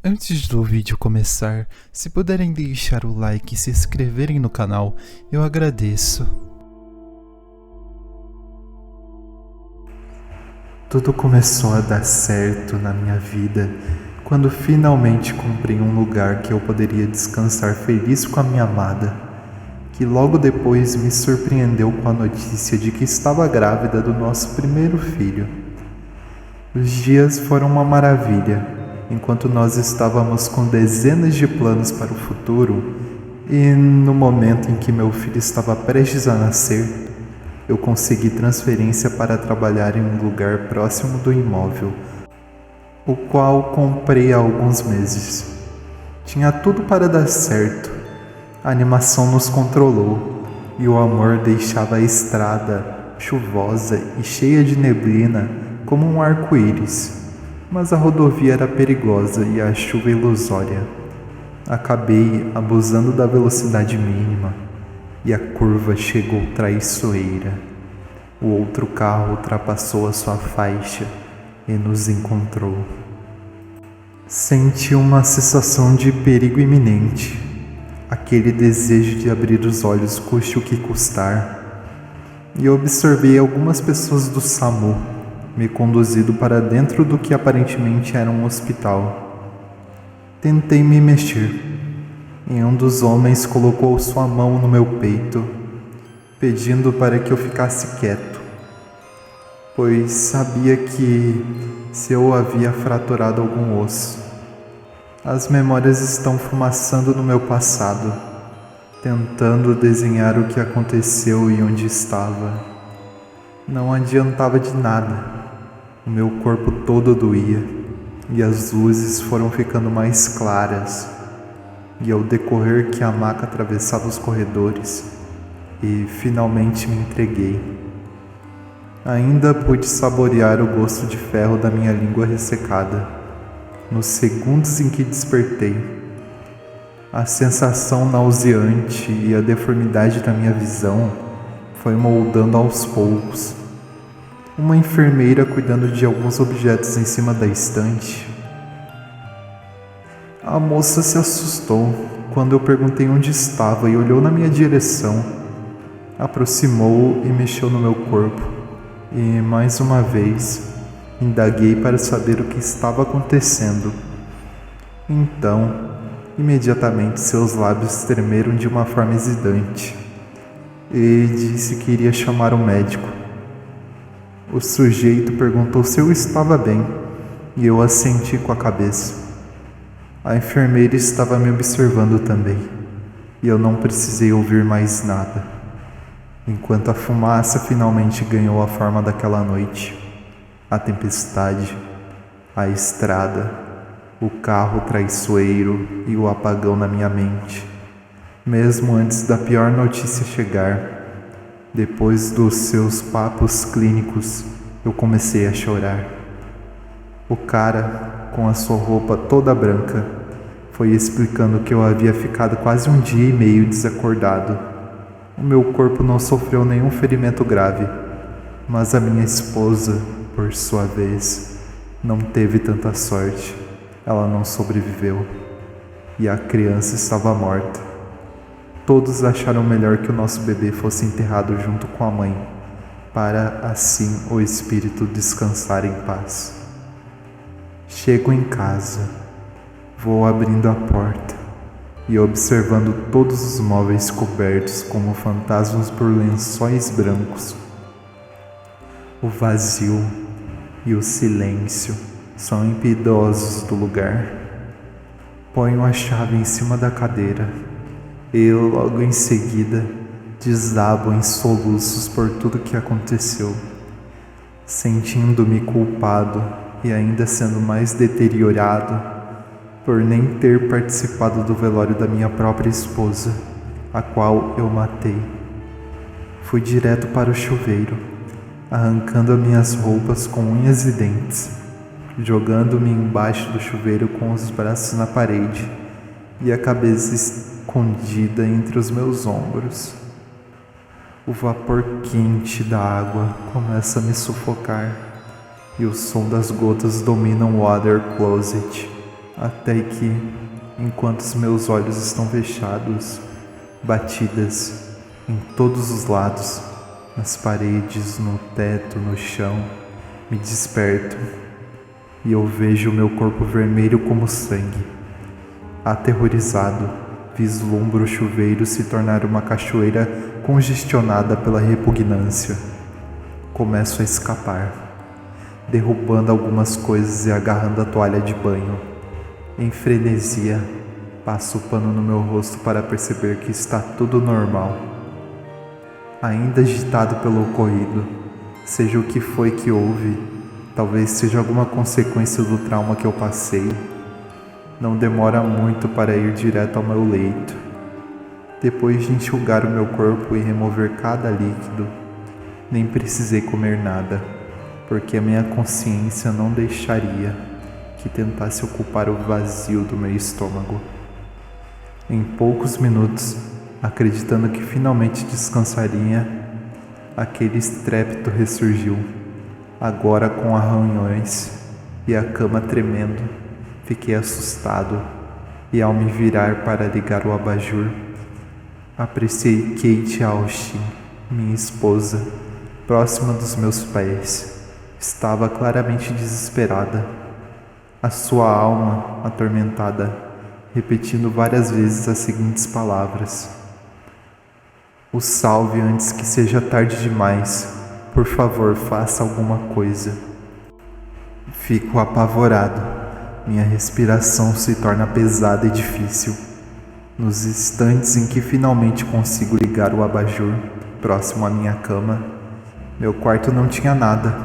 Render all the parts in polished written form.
Antes do vídeo começar, se puderem deixar o like e se inscreverem no canal, eu agradeço. Tudo começou a dar certo na minha vida quando finalmente comprei um lugar que eu poderia descansar feliz com a minha amada, que logo depois me surpreendeu com a notícia de que estava grávida do nosso primeiro filho. Os dias foram uma maravilha, enquanto nós estávamos com dezenas de planos para o futuro, e no momento em que meu filho estava prestes a nascer, eu consegui transferência para trabalhar em um lugar próximo do imóvel, o qual comprei há alguns meses. Tinha tudo para dar certo. A animação nos controlou e o amor deixava a estrada chuvosa e cheia de neblina como um arco-íris. Mas a rodovia era perigosa e a chuva ilusória. Acabei abusando da velocidade mínima e a curva chegou traiçoeira. O outro carro ultrapassou a sua faixa e nos encontrou. Senti uma sensação de perigo iminente, aquele desejo de abrir os olhos custe o que custar, e observei algumas pessoas do SAMU me conduzindo para dentro do que aparentemente era um hospital. Tentei me mexer, e um dos homens colocou sua mão no meu peito, pedindo para que eu ficasse quieto, pois sabia que se eu havia fraturado algum osso. As memórias estão fumaçando no meu passado, tentando desenhar o que aconteceu e onde estava. Não adiantava de nada. O meu corpo todo doía, e as luzes foram ficando mais claras, e ao decorrer que a maca atravessava os corredores, e finalmente me entreguei. Ainda pude saborear o gosto de ferro da minha língua ressecada, nos segundos em que despertei. A sensação nauseante e a deformidade da minha visão foi moldando aos poucos. Uma enfermeira cuidando de alguns objetos em cima da estante. A moça se assustou quando eu perguntei onde estava e olhou na minha direção. Aproximou e mexeu no meu corpo. E, mais uma vez, indaguei para saber o que estava acontecendo. Então, imediatamente seus lábios tremeram de uma forma hesitante. E disse que iria chamar um médico. O sujeito perguntou se eu estava bem, e eu assenti com a cabeça. A enfermeira estava me observando também, e eu não precisei ouvir mais nada. Enquanto a fumaça finalmente ganhou a forma daquela noite, a tempestade, a estrada, o carro traiçoeiro e o apagão na minha mente. Mesmo antes da pior notícia chegar, depois dos seus papos clínicos, eu comecei a chorar. O cara, com a sua roupa toda branca, foi explicando que eu havia ficado quase um dia e meio desacordado. O meu corpo não sofreu nenhum ferimento grave, mas a minha esposa, por sua vez, não teve tanta sorte. Ela não sobreviveu, e a criança estava morta. Todos acharam melhor que o nosso bebê fosse enterrado junto com a mãe, para assim o espírito descansar em paz. Chego em casa, vou abrindo a porta e observando todos os móveis cobertos como fantasmas por lençóis brancos. O vazio e o silêncio são impiedosos do lugar. Ponho a chave em cima da cadeira e logo em seguida desabo em soluços por tudo que aconteceu, sentindo-me culpado e ainda sendo mais deteriorado por nem ter participado do velório da minha própria esposa, a qual eu matei. Fui direto para o chuveiro, arrancando as minhas roupas com unhas e dentes, jogando-me embaixo do chuveiro com os braços na parede e a cabeça escondida entre os meus ombros. O vapor quente da água começa a me sufocar e o som das gotas domina o water closet. até que, enquanto os meus olhos estão fechados, batidas em todos os lados, nas paredes, no teto, no chão, me desperto e eu vejo o meu corpo vermelho como sangue. Aterrorizado, vislumbro o chuveiro se tornar uma cachoeira congestionada pela repugnância. Começo a escapar, derrubando algumas coisas e agarrando a toalha de banho. Em frenesia, passo o pano no meu rosto para perceber que está tudo normal. Ainda agitado pelo ocorrido, seja o que foi que houve, talvez seja alguma consequência do trauma que eu passei, não demora muito para ir direto ao meu leito. Depois de enxugar o meu corpo e remover cada líquido, nem precisei comer nada, porque a minha consciência não deixaria que tentasse ocupar o vazio do meu estômago. Em poucos minutos, acreditando que finalmente descansaria, aquele estrépito ressurgiu, agora com arranhões e a cama tremendo. Fiquei assustado e, ao me virar para ligar o abajur, apreciei Kate Austin, minha esposa, próxima dos meus pés. Estava claramente desesperada, a sua alma atormentada, repetindo várias vezes as seguintes palavras: "O salve antes que seja tarde demais. Por favor, faça alguma coisa." Fico apavorado. Minha respiração se torna pesada e difícil. Nos instantes em que finalmente consigo ligar o abajur próximo à minha cama, meu quarto não tinha nada.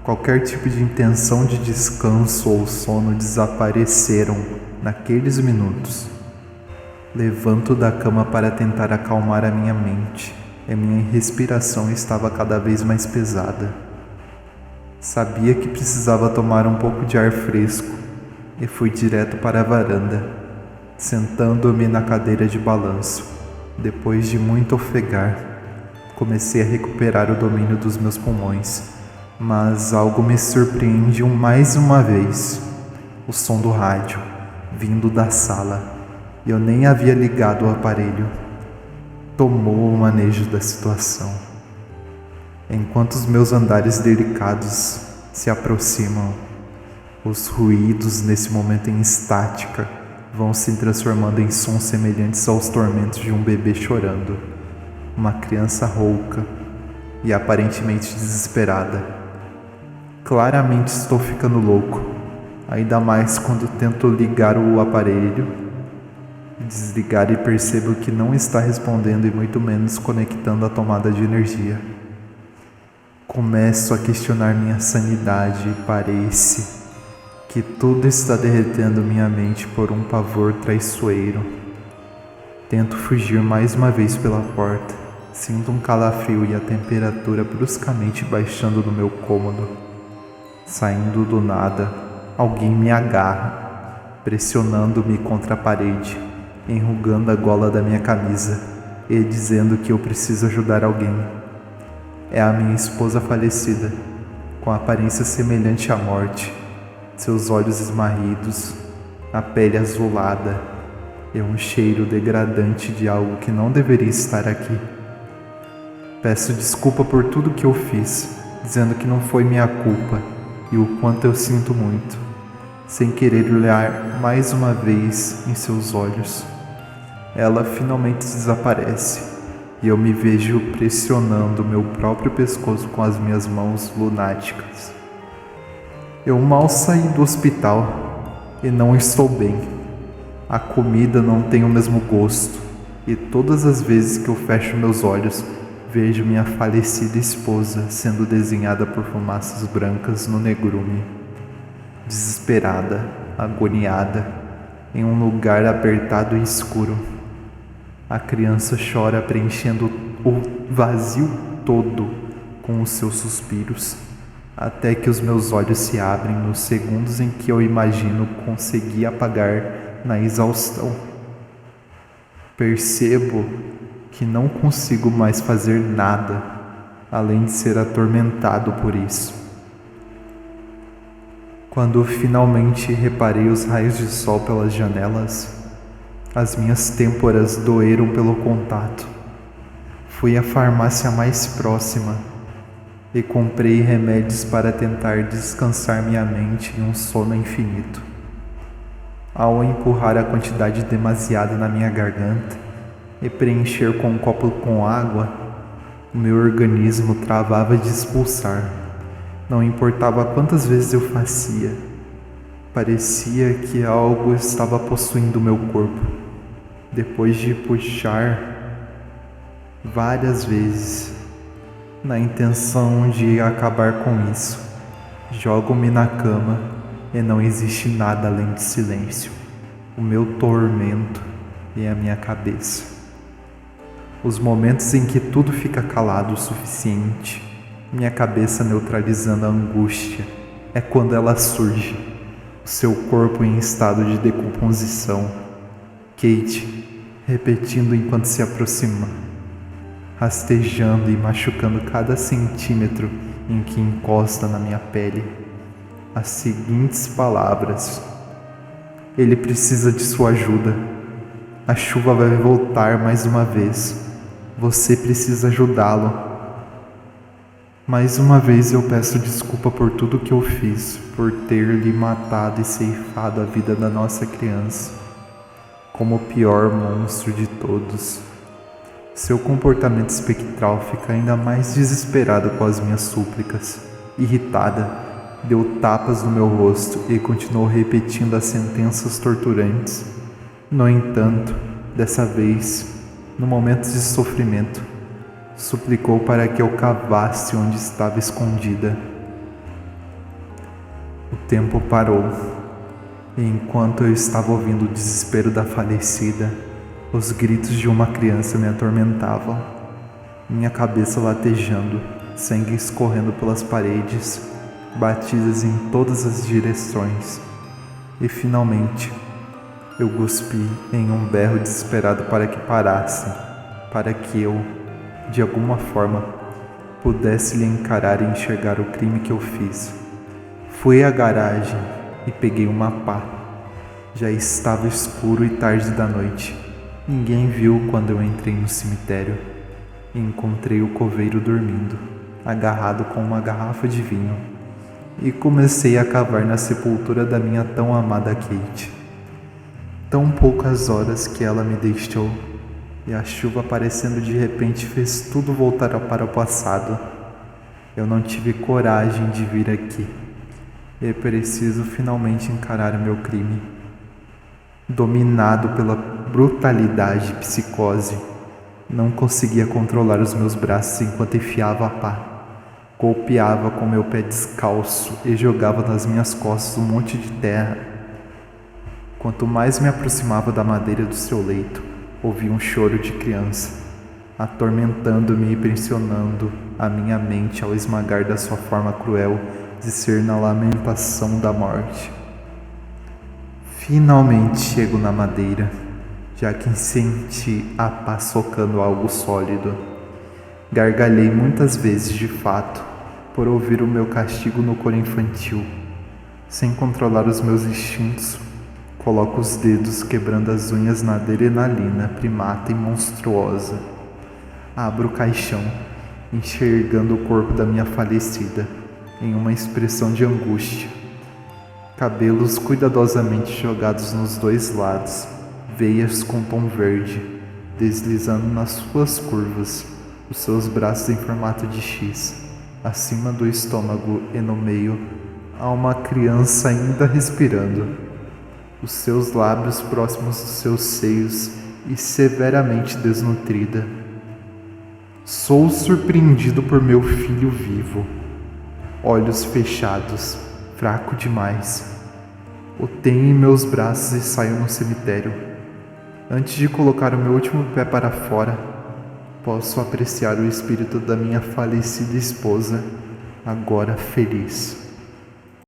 Qualquer tipo de intenção de descanso ou sono desapareceram naqueles minutos. Levanto da cama para tentar acalmar a minha mente, e minha respiração estava cada vez mais pesada. Sabia que precisava tomar um pouco de ar fresco e fui direto para a varanda, sentando-me na cadeira de balanço. Depois de muito ofegar, comecei a recuperar o domínio dos meus pulmões, mas algo me surpreende mais uma vez: o som do rádio, vindo da sala. Eu nem havia ligado o aparelho. Tomou o manejo da situação. Enquanto os meus andares delicados se aproximam, os ruídos nesse momento em estática vão se transformando em sons semelhantes aos tormentos de um bebê chorando, uma criança rouca e aparentemente desesperada. Claramente estou ficando louco, ainda mais quando tento ligar o aparelho, desligar e percebo que não está respondendo e muito menos conectando a tomada de energia. Começo a questionar minha sanidade e parece que tudo está derretendo minha mente por um pavor traiçoeiro. Tento fugir mais uma vez pela porta. Sinto um calafrio e a temperatura bruscamente baixando no meu cômodo. Saindo do nada, alguém me agarra, pressionando-me contra a parede, enrugando a gola da minha camisa e dizendo que eu preciso ajudar alguém. É a minha esposa falecida, com aparência semelhante à morte. Seus olhos esmarridos, a pele azulada e um cheiro degradante de algo que não deveria estar aqui. Peço desculpa por tudo que eu fiz, dizendo que não foi minha culpa e o quanto eu sinto muito, sem querer olhar mais uma vez em seus olhos. Ela finalmente desaparece e eu me vejo pressionando meu próprio pescoço com as minhas mãos lunáticas. Eu mal saí do hospital e não estou bem. A comida não tem o mesmo gosto e todas as vezes que eu fecho meus olhos, vejo minha falecida esposa sendo desenhada por fumaças brancas no negrume. Desesperada, agoniada, em um lugar apertado e escuro. A criança chora preenchendo o vazio todo com os seus suspiros, até que os meus olhos se abrem nos segundos em que eu imagino conseguir apagar na exaustão. Percebo que não consigo mais fazer nada, além de ser atormentado por isso. Quando finalmente reparei os raios de sol pelas janelas, as minhas têmporas doeram pelo contato. Fui à farmácia mais próxima e comprei remédios para tentar descansar minha mente em um sono infinito. Ao empurrar a quantidade demasiada na minha garganta e preencher com um copo com água, o meu organismo travava de expulsar. Não importava quantas vezes eu fazia, parecia que algo estava possuindo meu corpo. Depois de puxar várias vezes, na intenção de acabar com isso, jogo-me na cama e não existe nada além de silêncio, o meu tormento e a minha cabeça. Os momentos em que tudo fica calado o suficiente, minha cabeça neutralizando a angústia, é quando ela surge, o seu corpo em estado de decomposição. Kate, repetindo enquanto se aproxima, rastejando e machucando cada centímetro em que encosta na minha pele, as seguintes palavras: ele precisa de sua ajuda. A chuva vai voltar mais uma vez. Você precisa ajudá-lo. Mais uma vez eu peço desculpa por tudo que eu fiz, por ter lhe matado e ceifado a vida da nossa criança, como o pior monstro de todos. Seu comportamento espectral fica ainda mais desesperado com as minhas súplicas. Irritada, deu tapas no meu rosto e continuou repetindo as sentenças torturantes. No entanto, dessa vez, no momento de sofrimento, suplicou para que eu cavasse onde estava escondida. O tempo parou, e enquanto eu estava ouvindo o desespero da falecida, os gritos de uma criança me atormentavam, minha cabeça latejando, sangue escorrendo pelas paredes, batidas em todas as direções. E finalmente, eu cuspi em um berro desesperado para que parassem, para que eu, de alguma forma, pudesse lhe encarar e enxergar o crime que eu fiz. Fui à garagem e peguei uma pá. Já estava escuro e tarde da noite. Ninguém viu quando eu entrei no cemitério e encontrei o coveiro dormindo, agarrado com uma garrafa de vinho, e comecei a cavar na sepultura da minha tão amada Kate. Tão poucas horas que ela me deixou, e a chuva aparecendo de repente fez tudo voltar para o passado. Eu não tive coragem de vir aqui. E preciso finalmente encarar o meu crime. Dominado pela brutalidade e psicose, não conseguia controlar os meus braços enquanto enfiava a pá. Golpeava com meu pé descalço e jogava nas minhas costas um monte de terra. Quanto mais me aproximava da madeira do seu leito, ouvi um choro de criança, atormentando-me e pressionando a minha mente ao esmagar da sua forma cruel de ser na lamentação da morte. Finalmente chego na madeira, já que senti a pá socando algo sólido. Gargalhei muitas vezes de fato, por ouvir o meu castigo no coro infantil. Sem controlar os meus instintos, coloco os dedos quebrando as unhas na adrenalina primata e monstruosa. Abro o caixão, enxergando o corpo da minha falecida, em uma expressão de angústia. Cabelos cuidadosamente jogados nos dois lados, veias com tom verde, deslizando nas suas curvas, os seus braços em formato de X, acima do estômago e no meio, há uma criança ainda respirando. Os seus lábios próximos dos seus seios e severamente desnutrida. Sou surpreendido por meu filho vivo. Olhos fechados, fraco demais. O tenho em meus braços e saio no cemitério. Antes de colocar o meu último pé para fora, posso apreciar o espírito da minha falecida esposa, agora feliz.